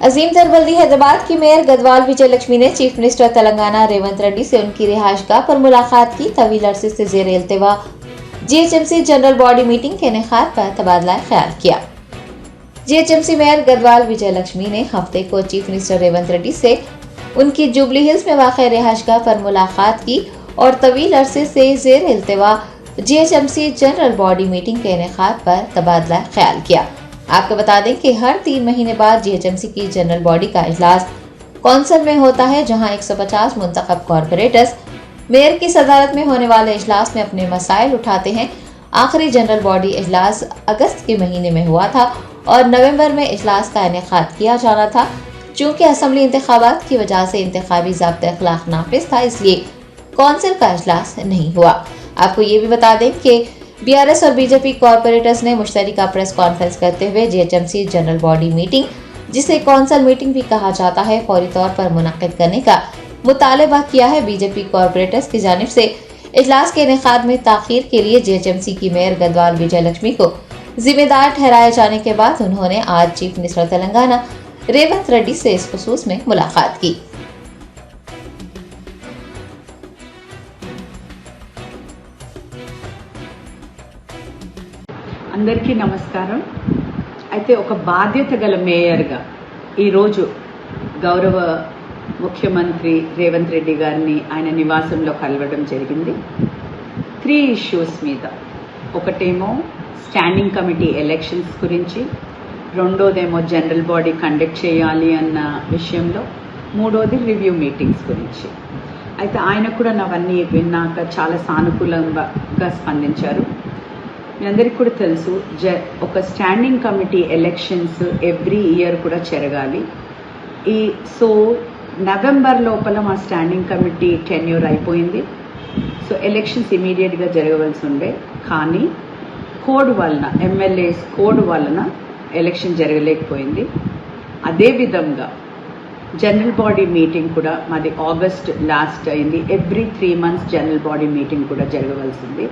अजीम तरबल्दी हैदराबाद की मेयर गदवाल विजय लक्ष्मी ने chief minister Telangana Revanth Reddy से उनकी रिहाइशगाह पर मुलाकात की। तवील अरसे से जेर इल्तिवा जीएचएमसी जनरल बॉडी मीटिंग के इनेकाद पर तबादला ख्याल किया। जीएचएमसी मेयर गदवाल विजय लक्ष्मी ने हफ्ते को चीफ मिनिस्टर रेवंत रेड्डी से उनकी जुबली हिल्स में वाक़ रिहाइशगाह पर मुलाकात की और तवील अरसे से जेर इल्तिवा जीएचएमसी जनरल बॉडी मीटिंग के इनेकाद पर तबादला ख्याल किया। आपको बता दें कि हर 3 महीने बाद जीएचएमसी की जनरल बॉडी का इजलास कौंसिल में होता है, जहां 150 मुंतखब कॉरपोरेटर्स मेयर की सदारत में होने वाले इजलास में अपने मसाइल उठाते हैं। आखिरी जनरल बॉडी इजलास अगस्त के महीने में हुआ था और नवंबर में इजलास का इनेकाद किया जाना था। चूंकि असम्बली इंतखाबात की वजह से इंतखाबी ज़ाब्ता अखलाक नाफिज था, इसलिए कौंसिल का इजलास नहीं हुआ। आपको ये भी बता दें कि बीआरएस और बीजेपी कॉरपोरेटर्स ने मुश्तरका प्रेस कॉन्फ्रेंस करते हुए जीएचएमसी जनरल बॉडी मीटिंग, जिसे कौंसिल मीटिंग भी कहा जाता है, फौरी तौर पर मुनक्किद करने का मुतालबा किया है। बीजेपी कॉरपोरेटर्स की जानिब से इजलास के इनेकाद में ताखीर के लिए जीएचएमसी की मेयर गदवाल विजय लक्ष्मी को जिम्मेदार ठहराए जाने के बाद उन्होंने आज चीफ मिनिस्टर तेलंगाना रेवंत रेड्डी से इस खुसूस में मुलाकात की। అందరికీ నమస్కారం। అయితే ఒక బాధ్యత గల మేయర్గా ఈరోజు గౌరవ ముఖ్యమంత్రి రేవంత్ రెడ్డి గారిని ఆయన నివాసంలో కలవడం జరిగింది। 3 ఇష్యూస్ మీద, ఒకటేమో స్టాండింగ్ కమిటీ ఎలక్షన్స్ గురించి, రెండోదేమో జనరల్ బాడీ కండక్ట్ చేయాలి అన్న విషయంలో, మూడోది రివ్యూ మీటింగ్స్ గురించి। అయితే ఆయన కూడా అవన్నీ విన్నాక చాలా సానుకూలంగా స్పందించారు। మీ అందరికీ కూడా తెలుసు, ఒక standing committee elections every year కూడా జరగాలి। సో నవంబర్ లోపల మా స్టాండింగ్ కమిటీ టెన్యూర్ అయిపోయింది। సో ఎలక్షన్స్ ఇమీడియట్గా జరగవలసి ఉండే, కానీ కోడ్ వలన, ఎమ్మెల్యేస్ కోడ్ వలన ఎలక్షన్ జరగలేకపోయింది। అదేవిధంగా జనరల్ బాడీ మీటింగ్ కూడా మాది ఆగస్ట్ లాస్ట్ అయింది। Every 3 months general body meeting కూడా జరగవలసింది।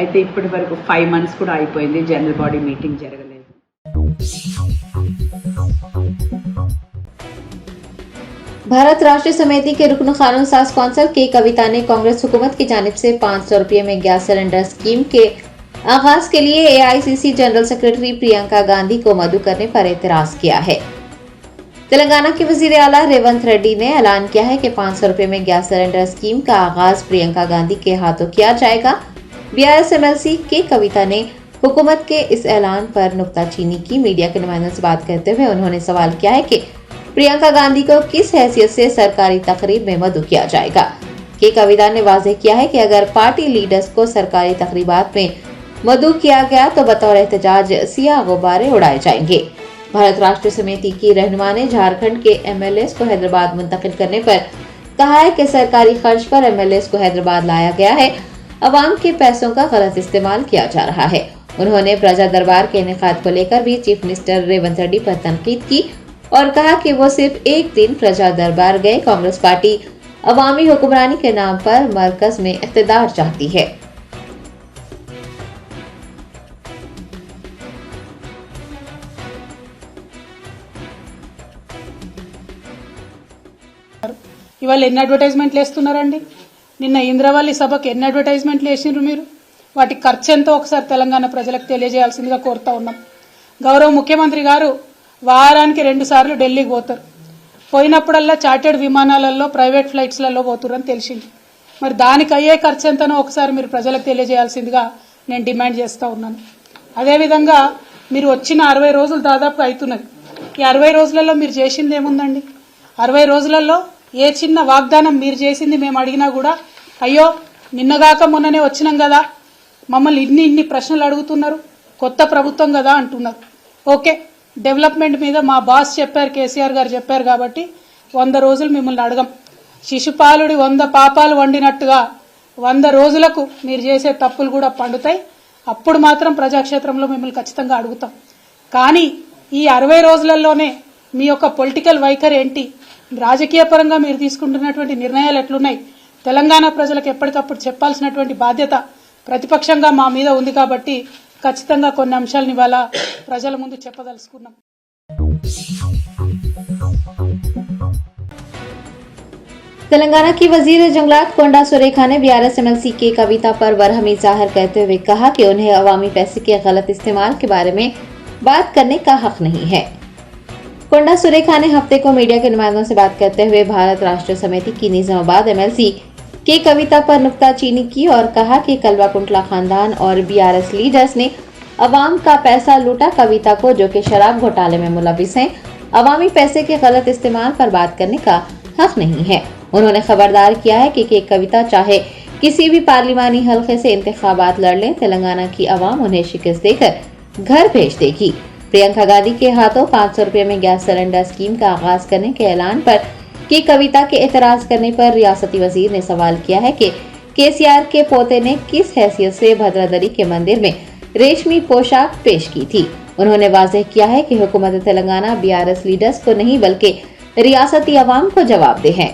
అయితే ఇప్పటి వరకు 5 months కూడా అయిపోయింది, జనరల్ బాడీ మీటింగ్ జరగలేదు। भारत राष्ट्रीय समिति के रुकन कानून साज कौंसिल के कविता ने कांग्रेस हुकूमत की जानिब से 500 रुपये में गैस सिलेंडर स्कीम के आगाज के लिए AICC general secretary Priyanka Gandhi को मदऊ करने पर एतराज किया है। तेलंगाना के वजीर आला रेवंत रेड्डी ने ऐलान किया है कि 500 रुपये में गैस सिलेंडर स्कीम का आगाज प्रियंका गांधी के हाथों किया जाएगा। बीआरएस एमएलसी के कविता ने हुकूमत के इस ऐलान पर नुक्ताचीनी की। मीडिया के नुमाइंदों से बात करते हुए उन्होंने सवाल किया है कि प्रियंका गांधी को किस हैसियत से सरकारी तकरीब में मदऊ किया जाएगा। के कविता ने वाज़ेह किया है कि अगर पार्टी लीडर्स को सरकारी तकरीबात में मदऊ किया गया तो बतौर एहतजाज सियाह गुब्बारे उड़ाए जाएंगे। भारत राष्ट्रीय समिति की रहनुमा ने झारखंड के एमएलएस को हैदराबाद मुंतकिल करने पर कहा है कि सरकारी खर्च पर एमएलएस को हैदराबाद लाया गया है, अवाम के पैसों का गलत इस्तेमाल किया जा रहा है। उन्होंने प्रजा दरबार के इनेकाद को लेकर भी चीफ मिनिस्टर रेवंत रेड्डी पर तनकीद की और कहा कि वो सिर्फ एक दिन प्रजा दरबार गए। कांग्रेस पार्टी अवामी हुक्मरानी के नाम पर मरकज में इख्तिदार चाहती है। ఇవాళ ఎన్ని అడ్వర్టైజ్మెంట్లు వేస్తున్నారండి? నిన్న ఇంద్రవల్లి సభకు ఎన్ని అడ్వర్టైజ్మెంట్లు వేసిండ్రు మీరు? వాటి ఖర్చు ఎంతో ఒకసారి తెలంగాణ ప్రజలకు తెలియజేయాల్సిందిగా కోరుతా ఉన్నాం। గౌరవ ముఖ్యమంత్రి గారు వారానికి 2 సార్లు ఢిల్లీకి పోతారు। పోయినప్పుడల్లా చార్టెడ్ విమానాలలో, ప్రైవేట్ ఫ్లైట్స్లలో పోతురని తెలిసింది। మరి దానికి అయ్యే ఖర్చు ఎంతనో ఒకసారి మీరు ప్రజలకు తెలియజేయాల్సిందిగా నేను డిమాండ్ చేస్తా ఉన్నాను। అదేవిధంగా మీరు వచ్చిన 60 రోజులు దాదాపు అవుతున్నది। ఈ 60 రోజులలో మీరు చేసింది ఏముందండి? 60 రోజులలో ఏ చిన్న వాగ్దానం మీరు చేసింది మేము అడిగినా కూడా, అయ్యో నిన్నగాక మొన్ననే వచ్చినాం కదా, మమ్మల్ని ఇన్ని ప్రశ్నలు అడుగుతున్నారు, కొత్త ప్రభుత్వం కదా అంటున్నారు। ఓకే, డెవలప్మెంట్ మీద మా బాస్ చెప్పారు, కేసీఆర్ గారు చెప్పారు కాబట్టి 100 రోజులు మిమ్మల్ని అడగం। శిశుపాలుడి 100 పాపాలు వండినట్టుగా 100 రోజులకు మీరు చేసే తప్పులు కూడా పండుతాయి। అప్పుడు మాత్రం ప్రజాక్షేత్రంలో మిమ్మల్ని ఖచ్చితంగా అడుగుతాం। కానీ ఈ 60 రోజులలోనే మీ యొక్క పొలిటికల్ వైఖరి ఏంటి, రాజకీయ పరంగా మీరు తీసుకుంటున్నటువంటి నిర్ణయాలు ఎట్లున్నాయి, తెలంగాణ ప్రజలకు ఎప్పటికప్పుడు చెప్పాల్సినటువంటి బాధ్యత ప్రతిపక్షంగా మా మీద ఉంది। కాబట్టి ఖచ్చితంగా కొన్ని అంశాలను ఇవాళ ప్రజల ముందు చెప్పదలుచుకున్నాం. तेलंगाना की वजीर जंगलात कोंडा सुरेखा ने बीआरएस एमएलसी की कविता पर बरहमी जाहिर करते हुए कहा कि उन्हें अवामी पैसे के गलत इस्तेमाल के बारे में बात करने का हक नहीं है. कोंडा सुरेखा ने हफ्ते को मीडिया के नुमाइंदों से बात करते हुए भारत राष्ट्र समिति की निजामाबाद एमएलसी की कविता पर नुक्ताचीनी की और कहा कि कलवा कुंटला खानदान और बीआरएस लीडर्स ने अवाम का पैसा लूटा. कविता को, जो कि शराब घोटाले में मुलविस हैं, अवामी पैसे के गलत इस्तेमाल पर बात करने का हक नहीं है. उन्होंने खबरदार किया है कि कविता चाहे किसी भी पार्लिमानी हलके से इंतखाबात लड़ लें, तेलंगाना की आवाम उन्हें शिकस्त देकर घर भेज देगी. प्रियंका गांधी के हाथों 500 रुपए में गैस सिलेंडर स्कीम का आगाज करने के ऐलान पर की कविता के एतराज करने पर रियासती वजीर ने सवाल किया है कि केसीआर के पोते ने किस हैसियत से भद्रादरी के मंदिर में रेशमी पोशाक पेश की थी. उन्होंने वाज़ेह किया है कि हुकूमत तेलंगाना बीआरएस लीडर्स को नहीं बल्कि रियासती आवाम को जवाबदेह है.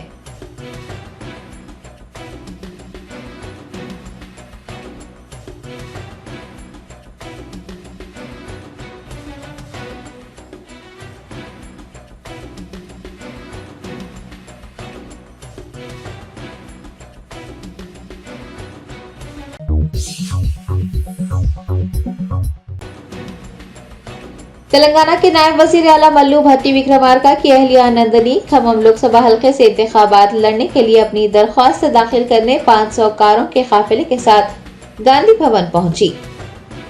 तेलंगाना के नायब वजीर आला मल्लू भट्टी विक्रमार्का की अहलिया नंदनी खम्मम लोकसभा हल्के से इंतखाबात लड़ने के लिए अपनी दरख्वास्त दाखिल करने 500 कारों के काफिले के साथ गांधी भवन पहुंची.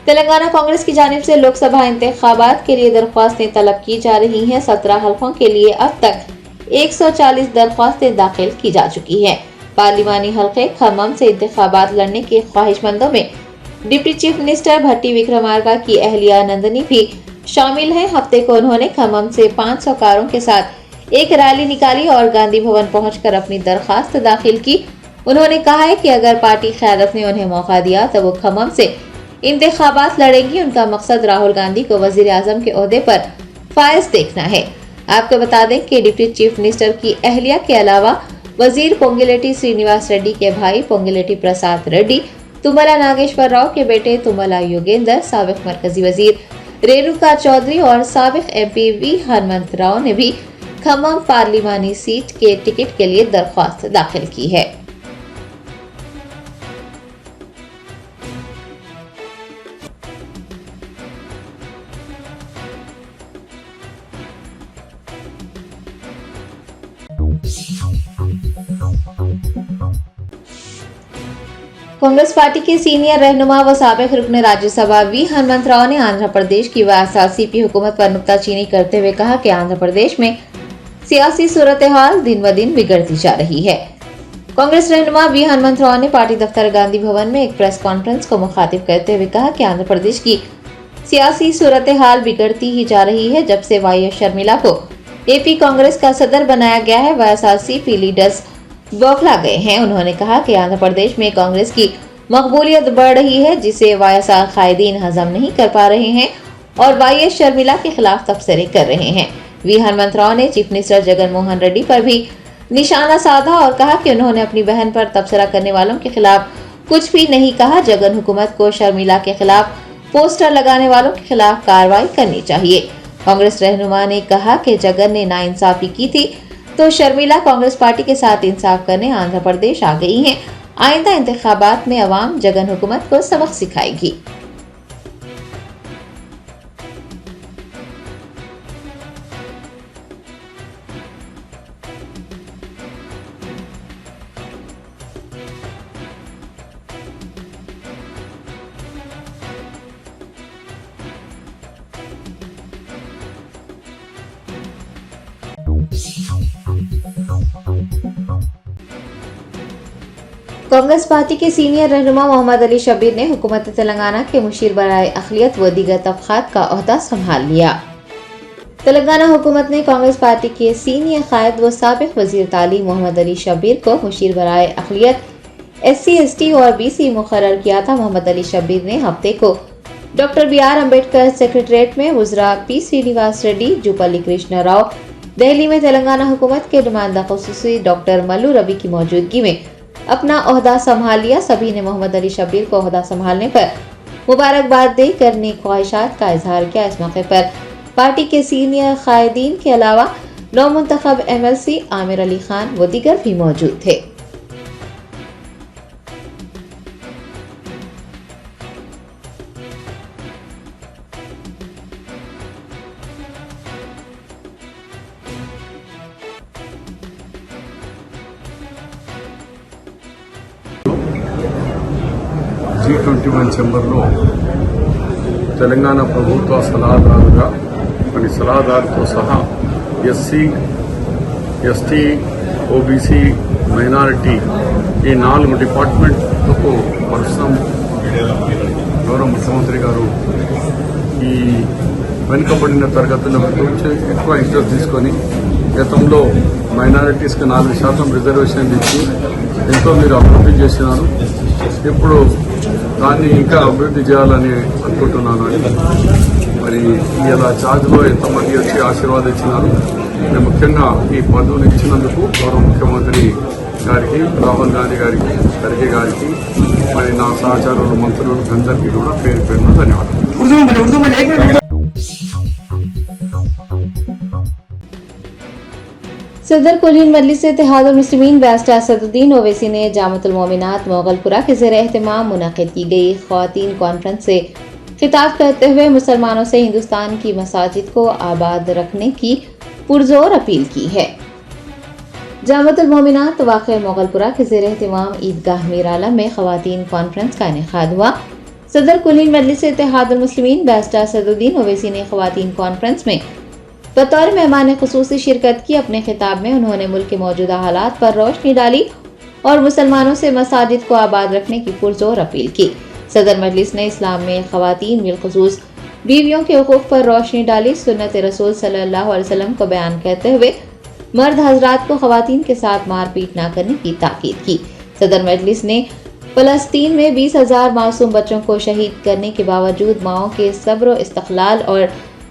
तेलंगाना कांग्रेस की जानिब से लोकसभा इंतखाबात के लिए दरख्वास्तें तलब की जा रही हैं. 17 हल्कों के लिए अब तक 140 दरख्वास्तें दाखिल की जा चुकी हैं. पार्लिमानी हल्के खम्मम से इंतखाबात लड़ने के ख्वाहिशमंदों में डिप्टी चीफ मिनिस्टर भट्टी विक्रमार्का की अहलिया नंदनी भी शामिल हैं. हफ्ते को उन्होंने खम्मम से 500 कारों के साथ एक रैली निकाली और गांधी भवन पहुंचकर अपनी दरखास्त दाखिल की. उन्होंने कहा है कि अगर पार्टी क़यादत ने उन्हें मौका दिया तो वो खम्मम से इंतखाबात लड़ेंगी. उनका मकसद राहुल गांधी को वजीर आजम के ओहदे पर फायज देखना है. आपको बता दें कि डिप्टी चीफ मिनिस्टर की अहलिया के अलावा वजीर पोंगिलेटी श्रीनिवास रेड्डी के भाई पोंगिलेटी प्रसाद रेड्डी, तुमला नागेश्वर राव के बेटे तुमला योगेंद्र, साबिक मरकजी वजीर रेणुका चौधरी और साबिक एमपी वी हनुमंत राव ने भी खम्मम पार्लिमानी सीट के टिकट के लिए दरख्वास्त दाखिल की है. कांग्रेस पार्टी के सीनियर रहनुमा व साबिक रुकन राज्यसभा वी हनुमंत राव ने आंध्र प्रदेश की वाईएसआरसीपी हुकूमत पर नुक्ताचीनी करते हुए कहा कि आंध्र प्रदेश में सियासी सूरत हाल दिन ब दिन बिगड़ती जा रही है. कांग्रेस रहनुमा वी हनुमंत राव ने पार्टी दफ्तर गांधी भवन में एक प्रेस कॉन्फ्रेंस को मुखातिब करते हुए कहा कि आंध्र प्रदेश की सियासी सूरत हाल बिगड़ती ही जा रही है. जब से वाईएस शर्मिला को एपी कांग्रेस का सदर बनाया गया है, वाईएसआरसीपी लीडर्स बौखला गए हैं. उन्होंने कहा कि आंध्र प्रदेश में कांग्रेस की मकबूलियत बढ़ रही है, जिसे वाईएसआर कायदीन हजम नहीं कर पा रहे हैं और वाईएस शर्मिला के खिलाफ तबसरे कर रहे हैं. वी हनुमंत राव ने चीफ मिनिस्टर जगन मोहन रेड्डी पर भी निशाना साधा और कहा कि उन्होंने अपनी बहन पर तबसरा करने वालों के खिलाफ कुछ भी नहीं कहा. जगन हुकूमत को शर्मिला के खिलाफ पोस्टर लगाने वालों के खिलाफ कार्रवाई करनी चाहिए. कांग्रेस रहनुमा ने कहा कि जगन ने नाइंसाफी की थी तो शर्मिला कांग्रेस पार्टी के साथ इंसाफ करने आंध्र प्रदेश आ गई हैं. आइंदा इंतखाबात में अवाम जगन हुकूमत को सबक सिखाएगी. कांग्रेस पार्टी के सीनियर रहनुमा मोहम्मद अली शब्बीर ने हुकूमत तेलंगाना के मुशीर बराए अखिलियत व दीगर तबकात का ओहदा संभाल लिया. तेलंगाना हुकूमत ने कांग्रेस पार्टी के सीनियर कायद व साबिक वजीर तालीम मोहम्मद अली शब्बीर को मुशीर बराए अखिलियत SC, ST और BC मुकर्रर किया था. मोहम्मद अली शब्बीर ने हफ्ते को डॉक्टर BR अम्बेडकर सेक्रेटरीट में वज़रा P श्रीनिवास रेड्डी, जुपल्ली कृष्ण राव, दिल्ली में तेलंगाना हुकूमत के नुमाइंदा खुसूसी डॉक्टर मल्लू रवि की मौजूदगी में अपना ओहदा संभाल लिया. सभी ने मोहम्मद अली शब्बीर को ओहदा संभालने पर मुबारकबाद देकर नेक ख्वाहिशात का इजहार किया। इस मौके पर पार्टी के सीनियर कायदीन के अलावा नौ मुंतखब MLC आमिर अली खान व दीगर भी मौजूद थे। G21 ఛాంబర్లో తెలంగాణ ప్రభుత్వ సలహాదారుగా కొన్ని సలహాదారులతో సహా ఎస్సీ, ఎస్టీ, ఓబీసీ, మైనారిటీ ఈ 4 డిపార్ట్మెంట్లకు ప్రస్తుతం గౌరవ ముఖ్యమంత్రి గారు ఈ వెనుకబడిన తరగతుల గురించి ఎక్కువ ఇంట్రెస్ట్ తీసుకొని గతంలో మైనారిటీస్కి 4% రిజర్వేషన్ ఇచ్చి ఎంతో మీరు అభివృద్ధి చేసినారు. ఇప్పుడు దాన్ని ఇంకా అభివృద్ధి చేయాలని అనుకుంటున్నాను. మరి ఇలా ఛార్జ్లో ఎంతమంది వచ్చి ఆశీర్వాదించినారు. నేను ముఖ్యంగా ఈ పదవులు ఇచ్చినందుకు గౌరవ ముఖ్యమంత్రి గారికి, రాహుల్ గాంధీ గారికి, ఖర్గే గారికి, మరి నా సహచరులు మంత్రులకు అందరికీ కూడా పేరు పేరున ధన్యవాదాలు. सदर कुलीन मजलिस इत्तेहादुल मुस्लिमीन बैरिस्टर असदुद्दीन ओवैसी ने जामतुल मोमिनात मोगलपुरा के ज़ेर एहतमाम मुनक़िद की गई ख़वातीन कॉन्फ्रेंस से खिताब करते हुए मुसलमानों से हिंदुस्तान की मसाजिद को आबाद रखने की पुरजोर अपील की है। जामतुल मोमिनात वाक़े मोगलपुरा के ज़ेर एहतमाम ईदगाह मीर आलम में ख़वातीन कॉन्फ्रेंस का इनेकाद हुआ। सदर कुलीन मजलिस इत्तेहादुल मुस्लिमीन बैरिस्टर असदुद्दीन ओवैसी ने ख़वातीन कॉन्फ्रेंस में बतौर मेहमान खुसूसी शिरकत की। अपने खिताब में उन्होंने मुल्क के मौजूदा हालात पर रोशनी डाली और मुसलमानों से मसाजिद को आबाद रखने की पुरजोर अपील की। सदर मजलिस ने इस्लाम में ख़वातीन बिलखुसूस बीवियों के हुकूक पर रोशनी डाली। सुन्नत रसूल सल्लल्लाहु अलैहि वसल्लम को बयान करते हुए मर्द हजरात को ख़वातीन के साथ मारपीट न करने की ताकीद की। सदर मजलिस ने फ़लस्तीन में 20,000 मासूम बच्चों को शहीद करने के बावजूद माओं के सब्र, इस्तक़लाल और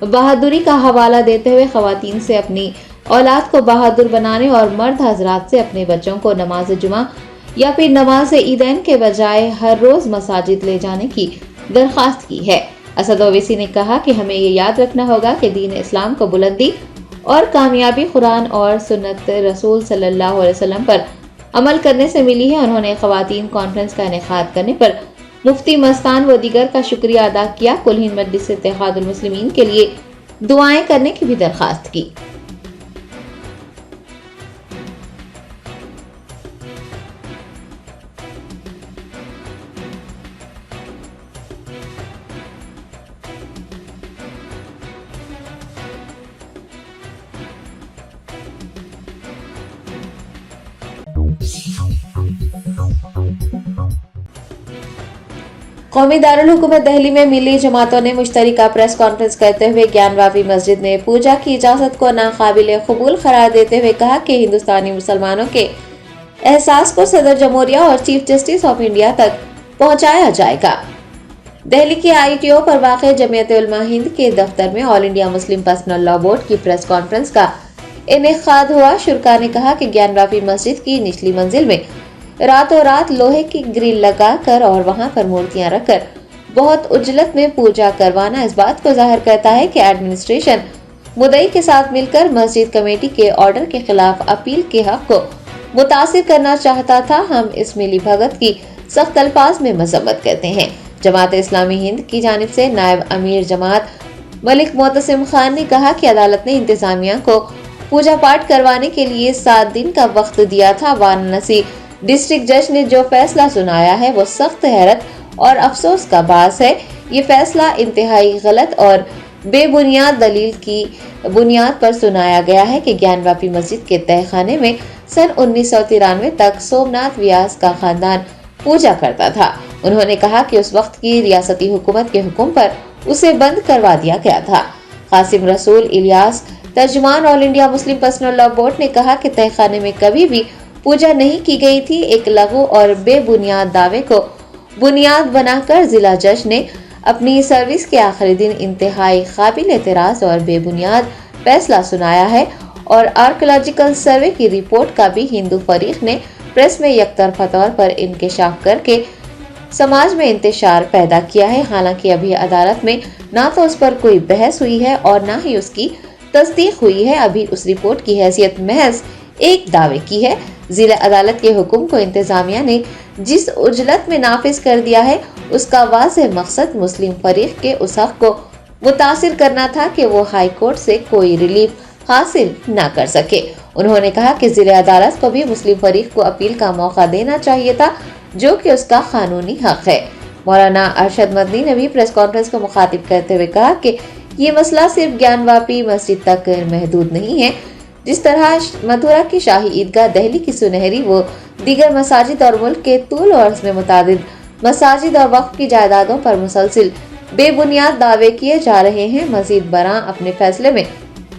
बहादुरी का हवाला देते हुए ख़वातीन से अपनी औलाद को बहादुर बनाने और मर्द हजरात से अपने बच्चों को नमाज जुमा या फिर नमाज ईदैन के बजाय हर रोज़ मसाजिद ले जाने की दरख्वास्त की है। असद ओवैसी ने कहा कि हमें ये याद रखना होगा कि दीन इस्लाम को बुलंदी और कामयाबी कुरान और सुन्नत रसूल सल्लल्लाहु अलैहि वसल्लम पर अमल करने से मिली है। उन्होंने ख़वातीन कॉन्फ्रेंस का इनेकाद करने पर मुफ्ती मस्तान व दीगर का शुक्रिया अदा किया। कुलीन मजलिस इत्तेहादुल मुस्लिमीन के लिए दुआएं करने की भी दरख्वास्त की। कौमी दारुल हुकूमत दिल्ली में मिली जमातों ने मुश्तरका प्रेस कॉन्फ्रेंस करते हुए ज्ञानवापी मस्जिद में पूजा की इजाजत को नाकाबिल कबूल करार देते हुए कहा कि हिंदुस्तानी मुसलमानों के एहसास को सदर जमहूरिया और चीफ जस्टिस ऑफ इंडिया तक पहुंचाया जाएगा। दिल्ली के ITO पर वाक़ जमीयत उलमा हिंद के दफ्तर में all India Muslim Personal Law board की प्रेस कॉन्फ्रेंस का इनेकाद हुआ। शुरा ने कहा कि ज्ञानवापी मस्जिद की निचली मंजिल में रातों रात लोहे की ग्रिल लगाकर और वहां पर मूर्तियां रखकर बहुत उजलत में पूजा करवाना इस बात को जाहिर करता है कि एडमिनिस्ट्रेशन मुदई के साथ मिलकर मस्जिद कमेटी के ऑर्डर के खिलाफ अपील के हक को मुतासिर करना चाहता था। हम इस मिली भगत की सख्त अल्फाज में मजम्मत करते हैं। जमात इस्लामी हिंद की जानिब से नायब अमीर जमात मलिक मोतसिम खान ने कहा कि अदालत ने इंतजामिया को पूजा पाठ करवाने के लिए 7 दिन का वक्त दिया था। वाराणसी डिस्ट्रिक्ट जज ने जो फैसला सुनाया है वो सख्त हैरत और अफसोस का बास है। ये फैसला इंतहाई गलत और बेबुनियाद दलील की बुनियाद पर सुनाया गया है कि ज्ञानवापी मस्जिद के तहखाने में सन 1993 तक सोमनाथ व्यास का खानदान पूजा करता था। उन्होंने कहा कि उस वक्त की रियासती हुकूमत के हुक्म पर उसे बंद करवा दिया गया था। कासिम रसूल इलियास तर्जुमान All India Muslim Personal Law Board ने कहा कि तहखाने में कभी भी पूजा नहीं की गई थी। एक लघु और बेबुनियाद दावे को बुनियाद बनाकर जिला जज ने अपनी सर्विस के आखिरी दिन इंतहाई काबिल एतराज और बेबुनियाद फैसला सुनाया है और आर्कियोलॉजिकल सर्वे की रिपोर्ट का भी हिंदू फरीक ने प्रेस में यकतरफा तौर पर इंकशाफ करके समाज में इंतशार पैदा किया है। हालांकि अभी अदालत में ना तो उस पर कोई बहस हुई है और ना ही उसकी तस्दीक हुई है। अभी उस रिपोर्ट की हैसियत महज एक दावे की है। जिला अदालत के हुक्म को इंतजामिया ने जिस उजलत में नाफिज कर दिया है, उसका वाज़ेह मकसद मुस्लिम फरीक के उस हक को मुतासिर करना था कि वो हाई कोर्ट से कोई रिलीफ हासिल न कर सके। उन्होंने कहा कि जिला अदालत को भी मुस्लिम फरीक को अपील का मौका देना चाहिए था, जो कि उसका कानूनी हक है। मौलाना अरशद मदनी ने भी प्रेस कॉन्फ्रेंस को मुखातिब करते हुए कहा कि ये मसला सिर्फ ज्ञानवापी मस्जिद तक महदूद नहीं है। जिस तरह मथुरा की शाही ईदगाह, दिल्ली की सुनहरी व दीगर मसाजिद और मुल्क के तूल और अर्ज में मुतादिद मसाजिद और वक्फ की जायदादों पर मुसलसिल बेबुनियाद दावे किए जा रहे हैं। मजीद बरां अपने फैसले में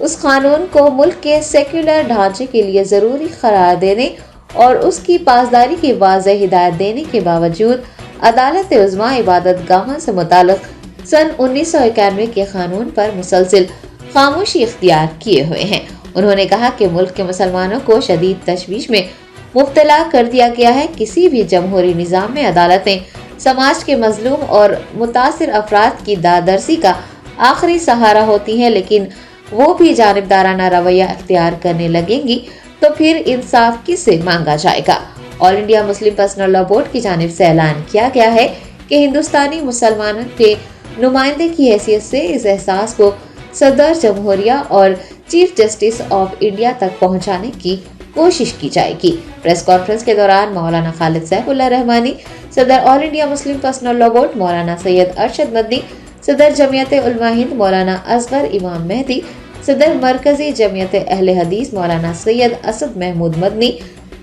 उस कानून को मुल्क के सेक्युलर ढांचे के लिए जरूरी करार देने और उसकी पासदारी की वाज़ेह हिदायत देने के बावजूद अदालत उज़्मा इबादत गाहों से मुताल्लिक़ सन 1991 के कानून पर मुसलसिल खामोशी इख्तियार किए हुए हैं। उन्होंने कहा कि मुल्क के मुसलमानों को शदीद तशवीश में मुब्तला कर दिया गया है। किसी भी जमहूरी निज़ाम में अदालतें समाज के मजलूम और मुतासिर अफराद की दादरसी का आखिरी सहारा होती हैं, लेकिन वो भी जानिबदाराना रवैया इख्तियार करने लगेंगी तो फिर इंसाफ किससे मांगा जाएगा। All India Muslim Personal Law board की जानिब से ऐलान किया गया है कि हिंदुस्तानी मुसलमानों के नुमाइंदे की हैसियत से इस एहसास को सदर जमहूरिया और चीफ जस्टिस ऑफ इंडिया तक पहुंचाने की कोशिश की जाएगी। प्रेस कॉन्फ्रेंस के दौरान मौलाना खालिद सैफुल्लाह रहमानी, सदर all India Muslim Personal Law board मौलाना सैयद अरशद मदनी, सदर जमियत उलमा हिंद मौलाना असगर इमाम मेहदी, सदर मरकजी जमियत अहले हदीस मौलाना सैयद असद महमूद मदनी,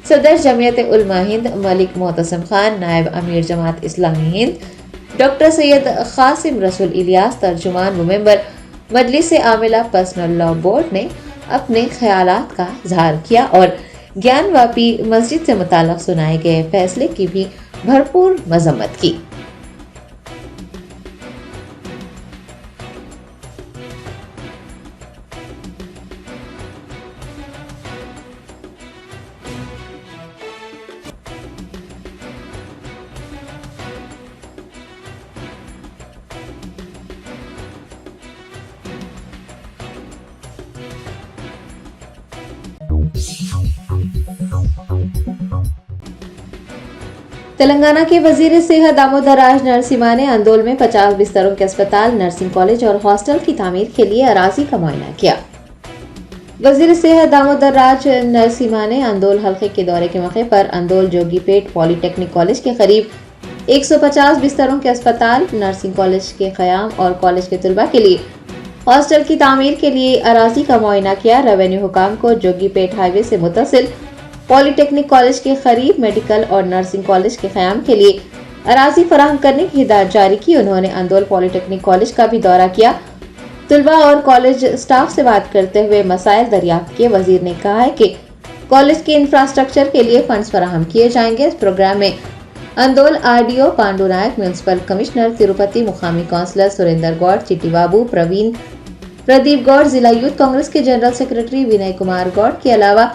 सदर जमियत उलमा हिंद मलिक मोहतसम खान, नायब अमीर जमात इस्लामी हिंद डॉक्टर सैयद कासिम रसूल इलियास, तर्जुमान व मेंबर मजलिस आमिला पर्सनल लॉ बोर्ड ने अपने ख्यालात का इजहार किया और ज्ञानवापी मस्जिद से मुताल्लिक़ सुनाए गए फैसले की भी भरपूर मजम्मत की। तेलंगाना के वजीर सेहत दामोदर राज नरसिम्हा ने अंदोल में 50 बिस्तरों के अस्पताल, नर्सिंग कॉलेज और हॉस्टल की तामीर के लिए अराजी का मुआयना किया। वजीर सेहत दामोदर राज नरसिम्हा ने अंदोल हल्के के दौरे के मौके पर अंदोल जोगीपेट पॉलिटेक्निक कॉलेज के करीब 150 बिस्तरों के अस्पताल, नर्सिंग कॉलेज के क़याम और कॉलेज के तलबा के लिए हॉस्टल की तामीर के लिए अराजी का मुआयना किया। रेवेन्यू हुकाम को जोगीपेट हाईवे से मुत्तसिल पॉलिटेक्निक कॉलेज के करीब मेडिकल और नर्सिंग कॉलेज के क़याम के लिए अराजी फराहम करने की हिदायत जारी की। उन्होंने अंदोल पॉलिटेक्निक कॉलेज का भी दौरा किया, तलबा और कॉलेज स्टाफ से बात करते हुए मसाइल दरियाफ्त किए। वजीर ने कहा है कि कॉलेज के इंफ्रास्ट्रक्चर के लिए फंड्स फराहम किए जाएंगे। इस प्रोग्राम में अंदोल आरडीओ पांडु नायक, म्यूनसिपल कमिश्नर तिरुपति, मुकामी काउंसलर सुरेंद्र गौड़, चिट्टी बाबू, प्रवीण, प्रदीप गौड़, जिला यूथ कांग्रेस के जनरल सेक्रेटरी विनय कुमार गौड़ के अलावा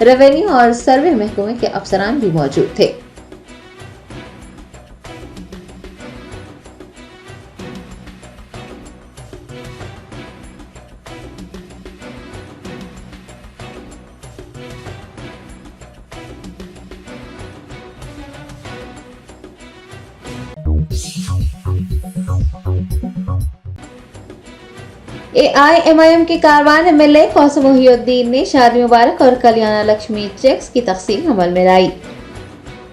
रेवेन्यू और सर्वे महकमे के अफसरान भी मौजूद थे। AIMIM के कारवान MLA कौसम मोहिउद्दीन ने शादी मुबारक और कल्याण लक्ष्मी चेक्स की तकसीम अमल में लाई।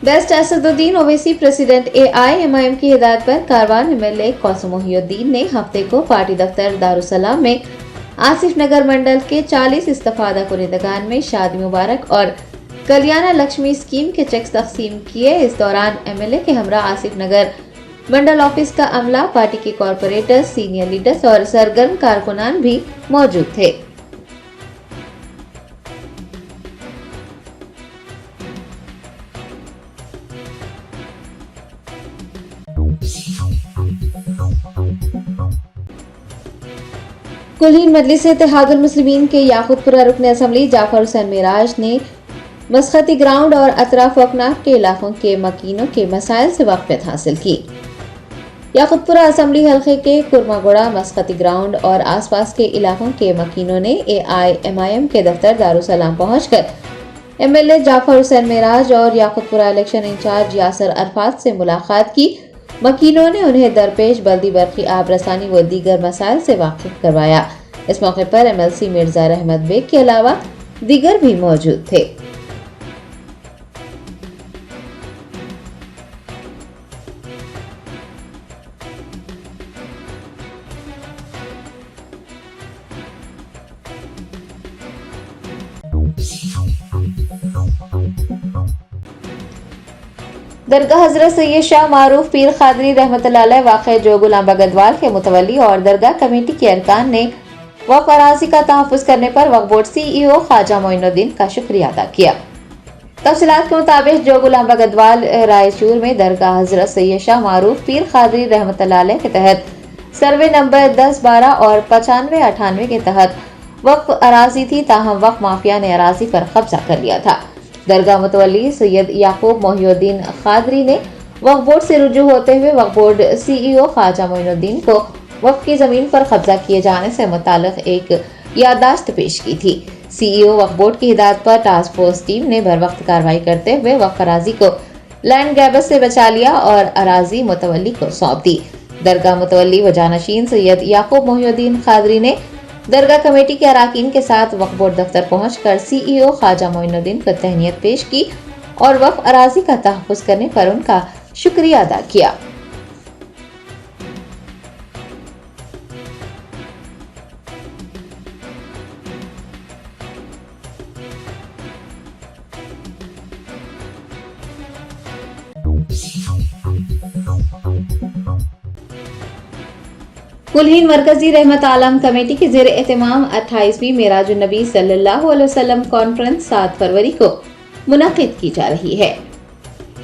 Best Asaduddin Owaisi president AIMIM की हिदायत पर कारवान MLA कौसम मोहिउद्दीन ने हफ्ते को पार्टी दफ्तर दारुसलाम में आसिफ नगर मंडल के 40 इस्तफादा कुनिंदगान में शादी मुबारक और कल्याण लक्ष्मी स्कीम के चेक्स तकसीम किए। इस दौरान MLA के हमरा आसिफ नगर मंडल ऑफिस का अमला, पार्टी के कॉरपोरेटर्स, सीनियर लीडर्स और सरगर्म कारकुनान भी मौजूद थे। कुल हिंद मजलिस इत्तेहादुल मुस्लिमीन के याकूतपुरा रुकन असम्बली जाफर हुसैन मिराज ने मस्कती ग्राउंड और अतराफ वकनाफ के इलाकों के मकीनों के मसाइल से वाक़फ़ियत हासिल की। याकूबपुरा असम्बली हल्के के कुरमागुड़ा, मस्कती ग्राउंड और आसपास के इलाकों के मकीनों ने AIMIM के दफ्तर दारुसलाम पहुंचकर MLA जाफर हुसैन मेराज और याकूबपुरा इलेक्शन इंचार्ज यासर अरफात से मुलाकात की। मकीनों ने उन्हें दरपेश बल्दी बरकी आब रसानी व दीगर मसाइल से वाकिफ करवाया। इस मौके पर MLC मिर्जा रहमत बेग के अलावा दीगर भी मौजूद थे। दरगाह हजरत सैयद शाह मारूफ पीर खादरी रहमतुल्लाह अलैह वाक़े जोगुलांबा गदवाल के मुतवल्ली और दरगाह कमेटी के अरकान ने वक्फ अराज़ी का तहफ़्फ़ुज़ करने पर वक्फ बोर्ड CEO ख्वाजा मोइनुद्दीन का शुक्रिया अदा किया। तफसीलात के मुताबिक जोगुलांबा गदवाल रायचूर में दरगाह हजरत सैयद शाह मारूफ पीर खादरी रहमतुल्लाह अलैह के तहत सर्वे नंबर 10, 12 और 95, 98 के तहत वक्फ अराज़ी थी, ताहम वक्फ माफिया ने अराज़ी पर कब्जा कर लिया था। दरगाह मुतवल्ली सैयद याकूब मोहिउद्दीन खादरी ने वक्फ बोर्ड से रुजू होते हुए वक्फ बोर्ड CEO ख्वाजा मोइनुद्दीन को वक्फ की जमीन पर कब्जा किए जाने से मुताल्लिक एक याददाश्त पेश की थी। CEO वक्फ बोर्ड की हिदायत पर टास्क फोर्स टीम ने बर वक्त कार्रवाई करते हुए वक्फ अराज़ी को लैंड ग्रैबर्स से बचा लिया और अराज़ी मुतवल्ली को सौंप दी। दरगाह मुतवल्ली व जानशीन सैयद याकूब मोहिउद्दीन खादरी ने दरगाह कमेटी के अराकीन के साथ वक्फ बोर्ड दफ्तर पहुंचकर CEO ख्वाजा मोइनुद्दीन को तहनीयत पेश की और वक्फ अराज़ी का तहफ़्फ़ुज़ करने पर उनका शुक्रिया अदा किया। कुलहीन मरकजी रहमत आलम कमेटी के ज़ेर एहतमाम 28वीं मेराजुन नबी सल्लल्लाहु अलैहि वसल्लम कॉन्फ्रेंस 7 फरवरी को मुनक़िद की जा रही है।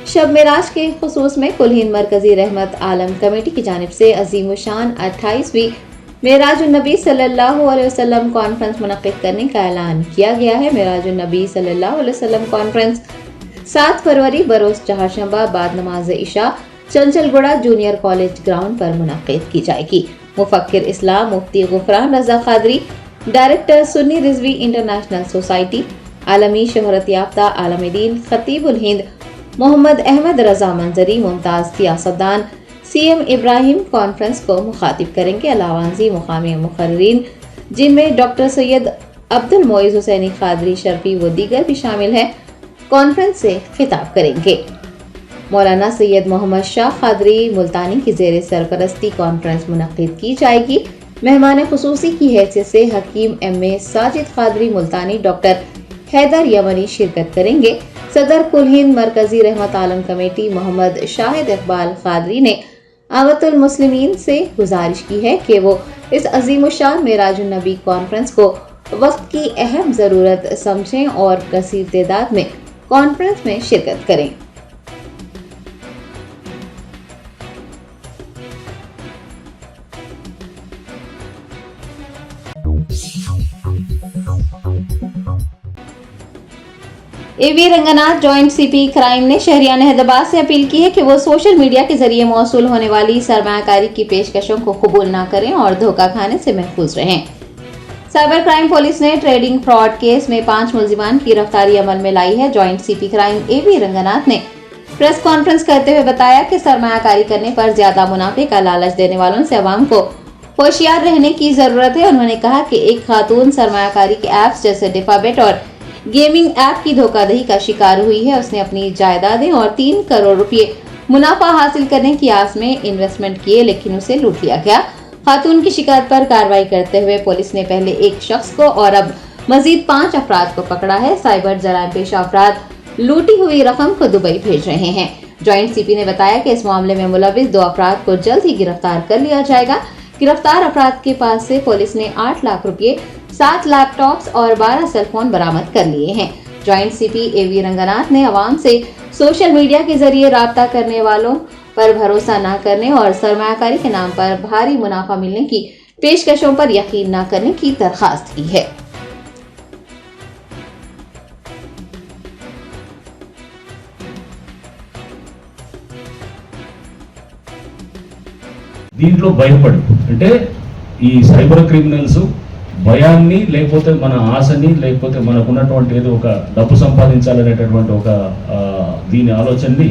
शब मेराज के खुसूस में कुलहीन मरकजी रहमत आलम कमेटी की जानिब से अज़ीमुशान 28वीं मेराजुन नबी सल्लल्लाहु अलैहि वसल्लम कॉन्फ्रेंस मुनक़िद करने का ऐलान किया गया है। मेराजुन नबी सल्लल्लाहु अलैहि वसल्लम कॉन्फ्रेंस 7 फरवरी बरोज़ चहारशंबा बाद नमाज इशा चंचलगुड़ा जूनियर कॉलेज ग्राउंड पर मुनक़िद की जाएगी। मुफक्किर इस्लाम मुफ्ती Gufran Raza Qadri, director Sunni Rizvi international society, आलमी शोहरत याफ्ता आलम दीन खतीबुल हिंद मोहम्मद अहमद रजा मंजरी, मुमताज सियासतदान CM इब्राहिम कॉन्फ्रेंस को मुखातिब करेंगे। अलावांजी मुकामी मुकर्रीन जिनमें डॉक्टर सैयद अब्दुल मोइज़ हुसैनी खादरी शर्फी व दीगर भी शामिल हैं, कॉन्फ्रेंस से खिताब करेंगे। मौलाना सैयद मोहम्मद शाह खादरी मुल्तानी की ज़ेर सरपरस्ती कॉन्फ्रेंस मुनक़िद की जाएगी। मेहमान खुसूसी की हैसियत से हकीम MA साजिद खादरी मुल्तानी, डॉक्टर हैदर यमनी शिरकत करेंगे। सदर कुलहीन मरकजी रहमत आलम कमेटी मोहम्मद शाहिद इकबाल खादरी ने आमतुल मुस्लिमीन से गुजारिश की है कि वो इस अज़ीमुशान मेराजुन नबी कॉन्फ्रेंस को वक्त की अहम ज़रूरत समझें और कसीर तादाद में कॉन्फ्रेंस में शिरकत करें। AV Ranganath joint CP crime ने शहरियान हैदराबाद से अपील की है कि वो सोशल मीडिया के जरिए मौसूल होने वाली सरमायाकारी की पेशकशों को कबूल न करें और धोखा खाने से महफूज रहें। साइबर क्राइम पुलिस ने ट्रेडिंग फ्रॉड केस में 5 मुलजिमान की गिरफ्तारी अमल में लाई है। Joint CP crime AV Ranganath ने प्रेस कॉन्फ्रेंस करते हुए बताया कि सरमायाकारी करने पर ज्यादा मुनाफे का लालच देने वालों से अवाम को होशियार रहने की जरूरत है। उन्होंने कहा कि एक खातून सरमायाकारी के ऐप्स जैसे डिफाबेट और गेमिंग ऐप की धोखाधड़ी का शिकार हुई है। उसने अपनी जायदादें और 3 करोड़ रुपए मुनाफा हासिल करने की आस में इन्वेस्टमेंट किए, लेकिन उसे लूट लिया गया। खातून की शिकायत पर कार्रवाई करते हुए पुलिस ने पहले एक शख्स को और अब मजीद 5 अफराद को पकड़ा है। साइबर जराइम पेशा अफराद लूटी हुई रकम को दुबई भेज रहे हैं। जॉइंट CP ने बताया कि इस मामले में मुलविस 2 अफराद को जल्द ही गिरफ्तार कर लिया जाएगा। गिरफ्तार अफराद के पास से पुलिस ने 8 लाख रुपए, 7 लैपटॉप्स और 12 सेलफोन बरामद कर लिए हैं। जॉइंट CP AV रंगनाथ ने अवाम से सोशल मीडिया के जरिए राब्ता करने वालों पर भरोसा न करने और सरमायाकारी के नाम पर भारी मुनाफा मिलने की पेशकशों पर यकीन न करने की दरखास्त की है। దీంట్లో భయపడి అంటే ఈ సైబర్ క్రిమినల్స్ భయాన్ని లేకపోతే మన ఆశని లేకపోతే మనకున్నటువంటి ఏదో ఒక డబ్బు సంపాదించాలనేటటువంటి ఒక దీని ఆలోచనని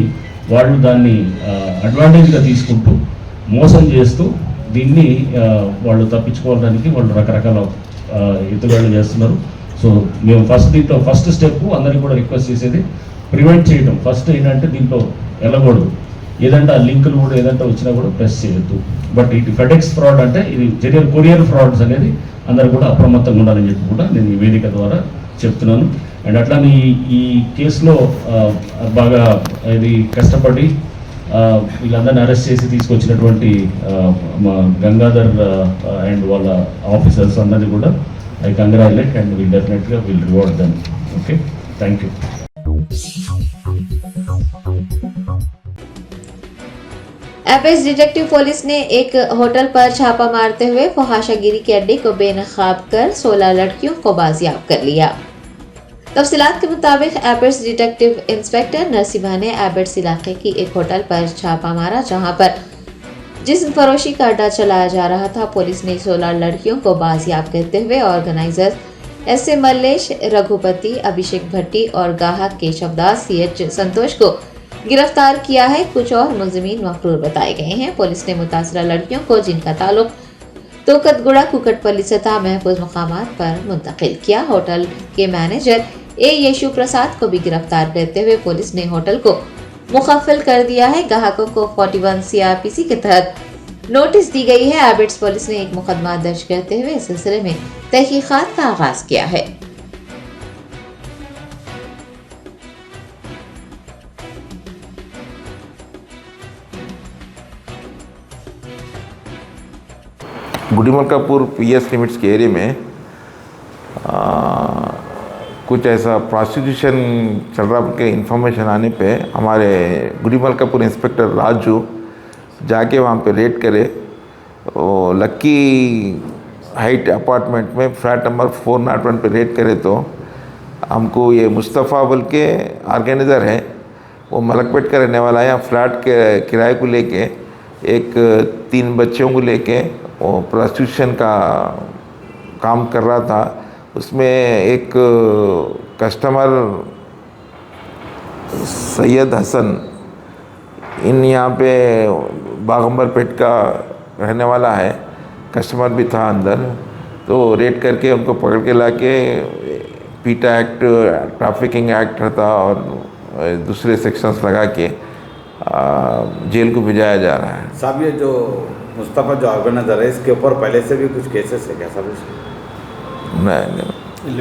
వాళ్ళు దాన్ని అడ్వాంటేజ్గా తీసుకుంటూ మోసం చేస్తూ దీన్ని వాళ్ళు తప్పించుకోవడానికి వాళ్ళు రకరకాల ఎత్తుగడలు చేస్తున్నారు. సో మేము ఫస్ట్ స్టెప్ అందరికీ కూడా రిక్వెస్ట్ చేసేది ప్రివెంట్ చేయడం. ఫస్ట్ ఏంటంటే దీంట్లో వెళ్ళకూడదు, ఏదంటే ఆ లింకులు కూడా ఏదంటే వచ్చినా కూడా ప్రెస్ చేయొద్దు. బట్ ఇటు ఫెడెక్స్ ఫ్రాడ్ అంటే ఇది జనరల్ కొరియర్ ఫ్రాడ్స్ అనేది అందరూ కూడా అప్రమత్తంగా ఉండాలని చెప్పి కూడా నేను ఈ వేదిక ద్వారా చెప్తున్నాను. అండ్ అట్లానే ఈ కేసులో బాగా ఇది కష్టపడి వీళ్ళందరినీ అరెస్ట్ చేసి తీసుకొచ్చినటువంటి మా గంగాధర్ అండ్ వాళ్ళ ఆఫీసర్స్ అందరినీ కూడా ఐ కంగ్రాచులేట్ అండ్ విల్ డెఫినెట్గా will reward them. Okay, thank you. Apex detective police ने एक होटल पर छापा मारते हुए फहाशागिरी के अड्डे को बेनकाब कर 16 लड़कियों को बाजियाब कर लिया। तफसीलात के मुताबिक एपेक्स डिटेक्टिव इंस्पेक्टर नरसिम्हा ने एपेक्स इलाके की एक होटल पर छापा मारा, जहां पर जिस्म फरोशी का अड्डा चलाया जा रहा था। पुलिस ने 16 लड़कियों को बाजियाब करते हुए ऑर्गेनाइजर एस.ए. मल्लेश, रघुपति, अभिषेक भट्टी और गाहक केशवदास C.H. संतोष को गिरफ्तार किया है। कुछ और मुलजिमीन मफरूर बताए गए हैं। पुलिस ने मुतासरा लड़कियों को, जिनका ताल्लुक तोकतगुड़ा कुकटपल्ली से था, महफूज मकामात पर मुंतकिल किया। होटल के मैनेजर ए यशु प्रसाद को भी गिरफ्तार करते हुए पुलिस ने होटल को मुखफ़िल कर दिया है। ग्राहकों को 41 CRPC के तहत नोटिस दी गई है। एबिट्स पुलिस ने एक मुकदमा दर्ज करते हुए इस सिलसिले में तहकीकात का आगाज किया है। गुड़ीमलकापुर PS लिमिट्स के एरिया में कुछ ऐसा प्रोस्टिट्यूशन चल रहा के इन्फॉर्मेशन आने पे हमारे गुड़ीमलकापुर इंस्पेक्टर राजू जाके वहाँ पे रेड करे। लक्की हाइट अपार्टमेंट में फ्लैट नंबर 401 पे रेड करे तो हमको ये मुस्तफ़ा बोल के ऑर्गेनाइज़र है, वो मलकपेट का रहने वाला है। यहाँ फ्लैट के किराए को लेके एक 3 बच्चों को लेके वो प्रोस्टिट्यूशन का काम कर रहा था। उसमें एक कस्टमर सैयद हसन इन यहाँ पे बागंबरपेट का रहने वाला है, कस्टमर भी था अंदर। तो रेड करके उनको पकड़ के लाके पीटा एक्ट, ट्रैफिकिंग एक्ट था और दूसरे सेक्शंस लगा के जेल को भिजाया जा रहा है। साहब ये जो मुस्तफ़ा जो ऑर्गेनाइजर है, इसके ऊपर पहले से भी कुछ केसेस है क्या साहब? नहीं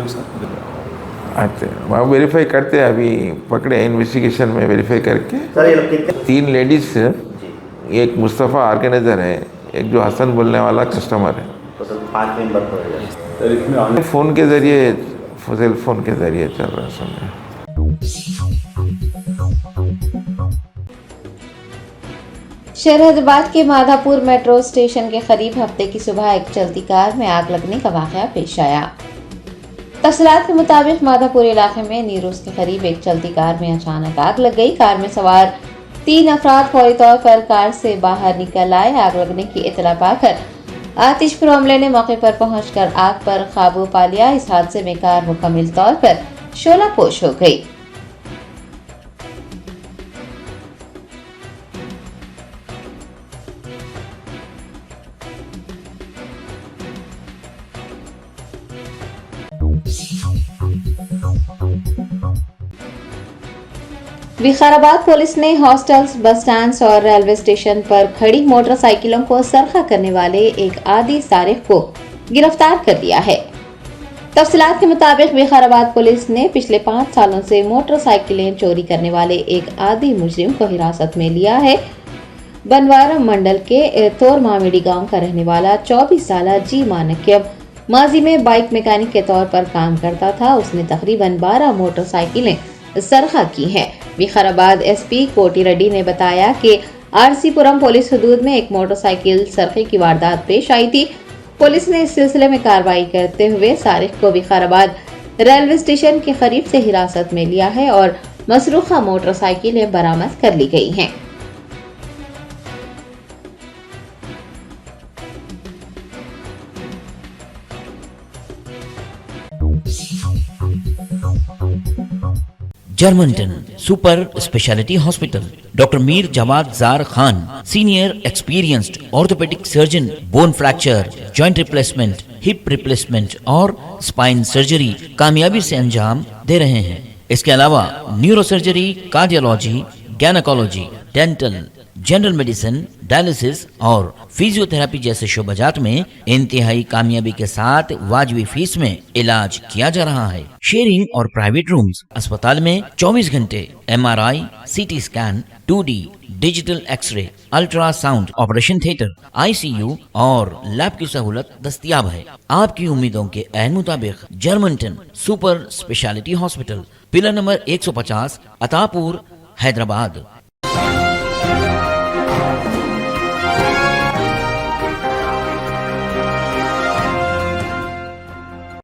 अच्छा, वहाँ वेरीफाई करते हैं, अभी पकड़े इन्वेस्टिगेशन में वेरीफाई करके। सर ये लोग कितने? 3 लेडीज़, एक मुस्तफ़ा ऑर्गेनाइजर है, एक जो हसन बोलने वाला कस्टमर है। तो सर 5 मेंबर पड़ेगा। फ़ोन के ज़रिए, सेल फ़ोन के ज़रिए चल रहा है समय। शरहदाबाद के माधापुर मेट्रो स्टेशन के करीब हफ्ते की सुबह एक चलती कार में आग लगने का वाक़या पेश आया। तफसीलात के मुताबिक माधापुर इलाके में नीरोज के करीब एक चलती कार में अचानक आग लग गई। कार में सवार 3 अफराद फौरी तौर पर कार से बाहर निकल आए। आग लगने की इतला पाकर आतिशपुर अमले ने मौके पर पहुंचकर आग पर काबू पा लिया। इस हादसे में कार मुकम्मल तौर पर शोलापोश हो गई। विकाराबाद पुलिस ने हॉस्टल्स, बस स्टैंड्स और रेलवे स्टेशन पर खड़ी मोटरसाइकिलों को सरखा करने वाले एक आदी सारिक को गिरफ्तार कर लिया है। तफसीलात के मुताबिक विकाराबाद पुलिस ने पिछले 5 सालों से मोटरसाइकिलें चोरी करने वाले एक आदी मुजरिम को हिरासत में लिया है। बनवारम मंडल के तोर मामिडी गांव का रहने वाला 24 साला जी माणिक्यम माजी में बाइक मैकेनिक के तौर पर काम करता था। उसने तकरीबन 12 मोटरसाइकिलें सरखा की हैं। विकाराबाद SP कोटी रेड्डी ने बताया कि RC-पुरम पुलिस हदूद में एक मोटरसाइकिल सरखे की वारदात पेश आई थी। पुलिस ने इस सिलसिले में कार्रवाई करते हुए सारिक को विकाराबाद रेलवे स्टेशन के करीब से हिरासत में लिया है और मसरूखा मोटरसाइकिलें बरामद कर ली गई हैं। जर्मनटन super speciality hospital, doctor Mir Jawad Zar Khan, senior experienced orthopaedic surgeon, bone fracture, joint replacement, hip replacement और स्पाइन सर्जरी कामयाबी से अंजाम दे रहे हैं। इसके अलावा neuro surgery, cardiology, gynaecology, dental, general medicine, dialysis और फिजियोथेरेपी जैसे शोबाजात में इंतहाई कामयाबी के साथ वाजबी फीस में इलाज किया जा रहा है। शेयरिंग और प्राइवेट रूम्स, अस्पताल में 24 घंटे MRI, CT scan, 2D digital X-ray, ultrasound, operation theatre, ICU और लैब की सहूलत दस्तयाब है। आपकी उम्मीदों के ऐन मुताबिक Germanton super speciality hospital, pillar number 150, Attapur, Hyderabad.